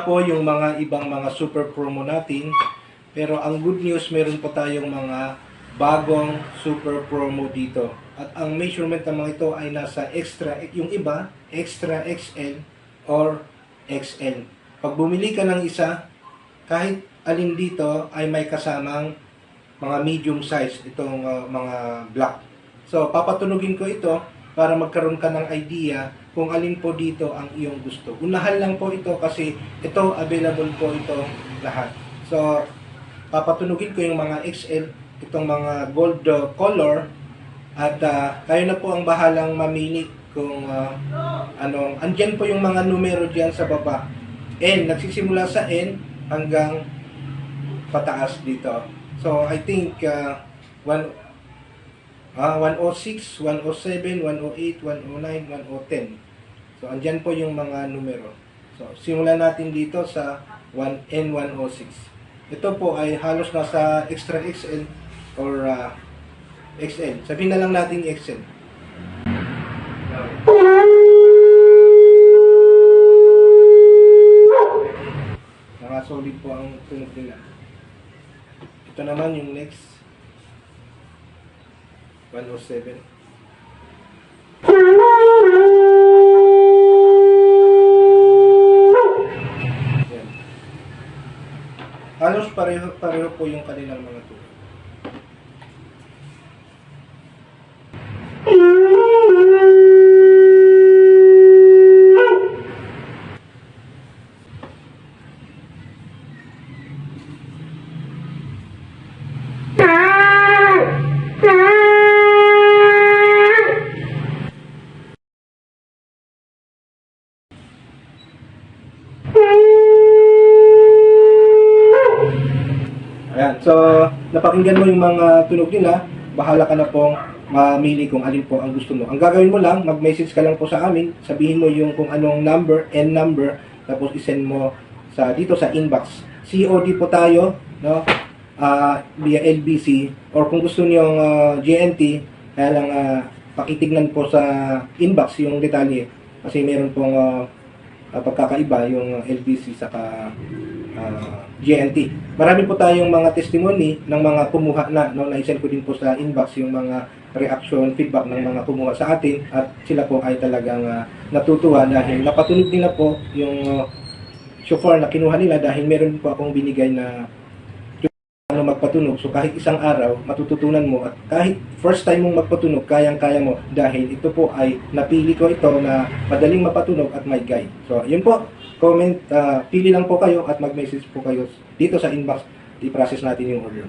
po yung mga ibang mga super promo natin. Pero ang good news, meron po tayong mga bagong super promo dito. At ang measurement ng mga ito ay nasa extra, yung iba, extra XL or XL. Pag bumili ka ng isa, kahit alin dito ay may kasamang mga medium size, itong mga black. So, papatunugin ko ito para magkaroon ka ng idea kung alin po dito ang iyong gusto. Unahan lang po ito kasi ito, available po ito lahat. So, papatunugin ko yung mga XL, itong mga gold color, at kayo na po ang bahalang mamili kung andyan po yung mga numero dyan sa baba. N, nagsisimula sa N hanggang pataas dito. So, I think 106, 107, 108, 109, 110. So, andyan po yung mga numero. So, simulan natin dito sa N106. Ito po ay halos nasa extra XL or XL. Sabihin na lang natin XL. Mga solid po ang tunog nila. Ito naman yung next 107. Yan. Halos pareho po yung kanilang mga tunog. Ayan, so napakinggan mo yung mga tunog nila, bahala ka na pong mamili kung alin po ang gusto mo. Ang gagawin mo lang, mag-message ka lang po sa amin, sabihin mo yung kung anong number, N number, tapos isend mo dito sa inbox. COD po tayo, no? Via LBC, or kung gusto niyo GNT, kaya lang pakitignan po sa inbox yung detalye kasi meron pong pagkakaiba yung LBC saka GNT. Marami po tayong mga testimony ng mga kumuha na, no, na-send ko din po sa inbox yung mga reaction, feedback ng mga kumuha sa atin, at sila po ay talagang natutuwa dahil napatunog nila po yung shofar na kinuha nila dahil meron po akong binigay na magpatunog. So kahit isang araw, matututunan mo, at kahit first time mong magpatunog, kayang-kaya mo dahil ito po ay napili ko ito na madaling mapatunog at may guide. So yun po, comment, pili lang po kayo at mag-message po kayo dito sa inbox, i-process natin yung order.